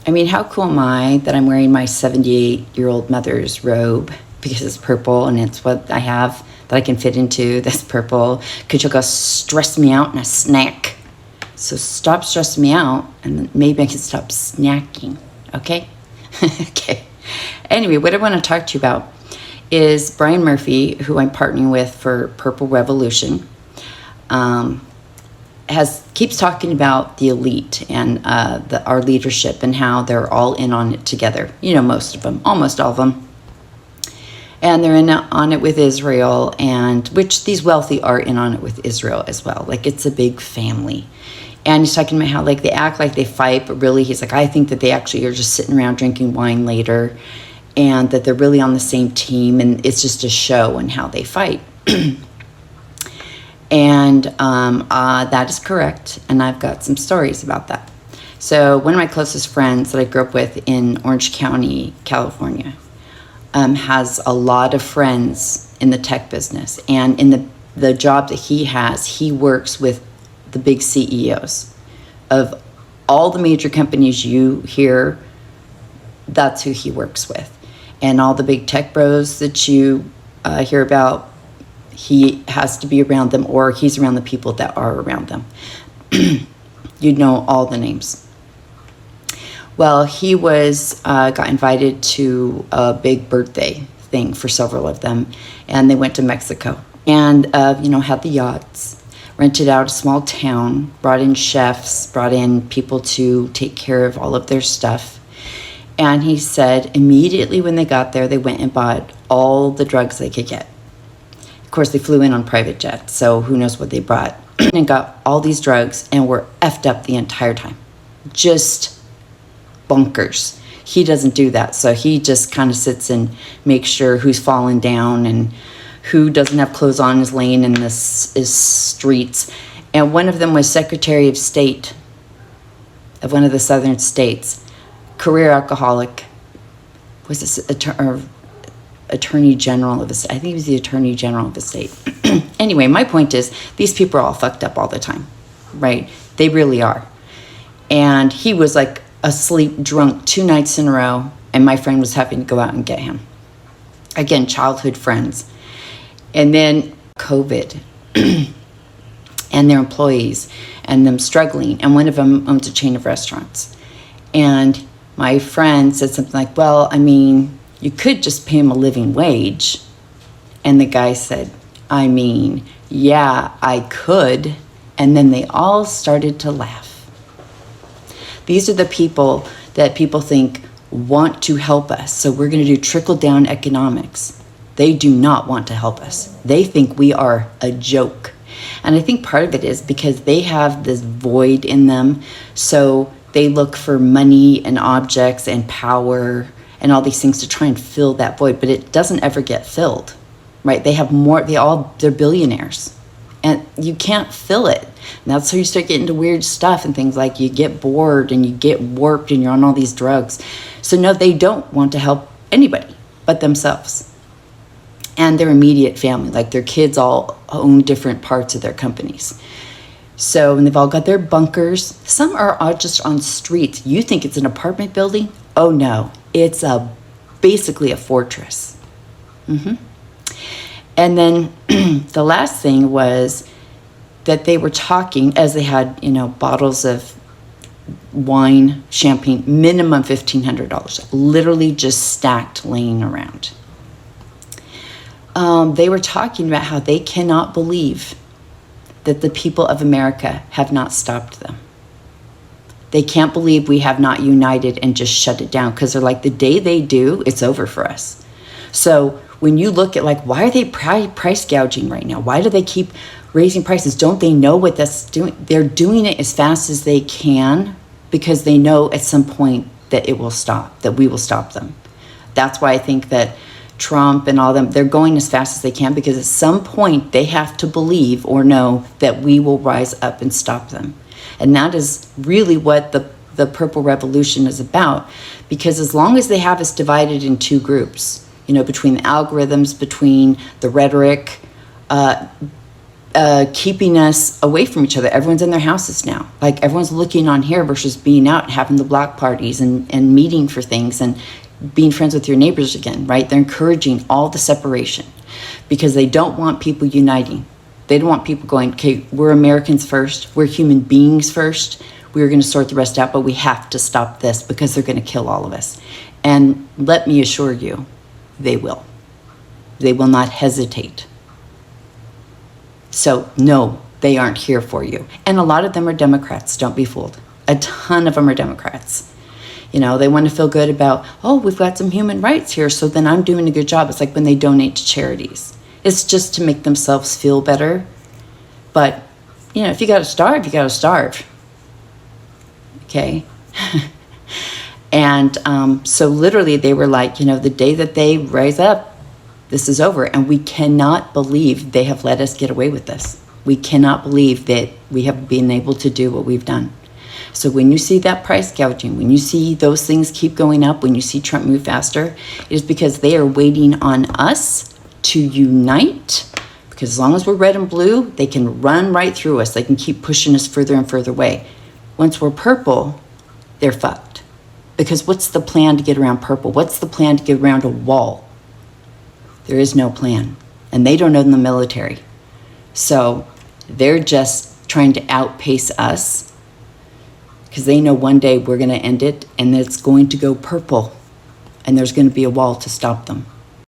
I mean, how cool am I that I'm wearing my 78-year-old mother's robe because it's purple and it's what I have that I can fit into, this purple, because you'll go stress me out in a snack. So stop stressing me out, and then maybe I can stop snacking, okay? Okay. Anyway, what I want to talk to you about is Brian Murphy, who I'm partnering with for Purple Revolution, keeps talking about the elite and our leadership and how they're all in on it together. You know, most of them, almost all of them. And they're on it with Israel, and which these wealthy are in on it with Israel as well. Like, it's a big family. And he's talking about how, like, they act like they fight, but really he's like, I think that they actually are just sitting around drinking wine later, and that they're really on the same team, and it's just a show in how they fight. And that is correct, and I've got some stories about that. So one of my closest friends that I grew up with in Orange County, California, has a lot of friends in the tech business. And in the job that he has, he works with the big CEOs of all the major companies you hear. That's who he works with. And all the big tech bros that you hear about, he has to be around them, or he's around the people that are around them. You'd know all the names. Well, he got invited to a big birthday thing for several of them, and they went to Mexico and, had the yachts, rented out a small town, brought in chefs, brought in people to take care of all of their stuff. And he said immediately when they got there, they went and bought all the drugs they could get. Of course, they flew in on private jets, so who knows what they brought. And got all these drugs and were effed up the entire time. Just bonkers. He doesn't do that, so he just kind of sits and makes sure who's falling down and who doesn't have clothes on is laying in the streets. And one of them was Secretary of State of one of the southern states, career alcoholic, was this Attorney General of the state. I think he was the Attorney General of the state. Anyway, my point is, these people are all fucked up all the time, right? They really are. And he was like asleep, drunk 2 nights in a row, and my friend was having to go out and get him. Again, childhood friends. And then COVID and their employees and them struggling. And one of them owns a chain of restaurants. And my friend said something like, well, I mean, you could just pay him a living wage. And the guy said, I mean, yeah, I could. And then they all started to laugh. These are the people that people think want to help us. So we're going to do trickle-down economics. They do not want to help us. They think we are a joke. And I think part of it is because they have this void in them. So they look for money and objects and power and all these things to try and fill that void. But it doesn't ever get filled, right? They have more, they're billionaires. And you can't fill it. And that's how you start getting into weird stuff and things like you get bored and you get warped and you're on all these drugs. So no, they don't want to help anybody but themselves and their immediate family. Like their kids all own different parts of their companies. So, and they've all got their bunkers. Some are just on streets. You think it's an apartment building? Oh no, it's basically a fortress. And then the last thing was that they were talking as they had, bottles of wine, champagne, minimum $1,500, literally just stacked laying around. They were talking about how they cannot believe that the people of America have not stopped them. They can't believe we have not united and just shut it down, because they're like, the day they do, it's over for us. So when you look at why are they price gouging right now? Why do they keep raising prices? Don't they know what that's doing? They're doing it as fast as they can because they know at some point that it will stop, that we will stop them. That's why I think that Trump and all them, they're going as fast as they can because at some point they have to believe or know that we will rise up and stop them. And that is really what the Purple Revolution is about, because as long as they have us divided in two groups, between the algorithms, between the rhetoric, keeping us away from each other. Everyone's in their houses now. Like, everyone's looking on here versus being out, having the block parties and meeting for things and being friends with your neighbors again, right? They're encouraging all the separation because they don't want people uniting. They don't want people going, okay, we're Americans first. We're human beings first. We're going to sort the rest out, but we have to stop this because they're going to kill all of us. And let me assure you, they will. They will not hesitate. So no, they aren't here for you. And a lot of them are Democrats, don't be fooled. A ton of them are Democrats. You know, they want to feel good about, oh, we've got some human rights here, so then I'm doing a good job. It's like when they donate to charities. It's just to make themselves feel better. But, you know, if you got to starve, you got to starve. Okay? And so literally they were like, you know, the day that they rise up, this is over. And we cannot believe they have let us get away with this. We cannot believe that we have been able to do what we've done. So when you see that price gouging, when you see those things keep going up, when you see Trump move faster, it is because they are waiting on us to unite. Because as long as we're red and blue, they can run right through us. They can keep pushing us further and further away. Once we're purple, they're fucked. Because what's the plan to get around purple? What's the plan to get around a wall? There is no plan. And they don't know in the military. So they're just trying to outpace us because they know one day we're going to end it and it's going to go purple and there's going to be a wall to stop them.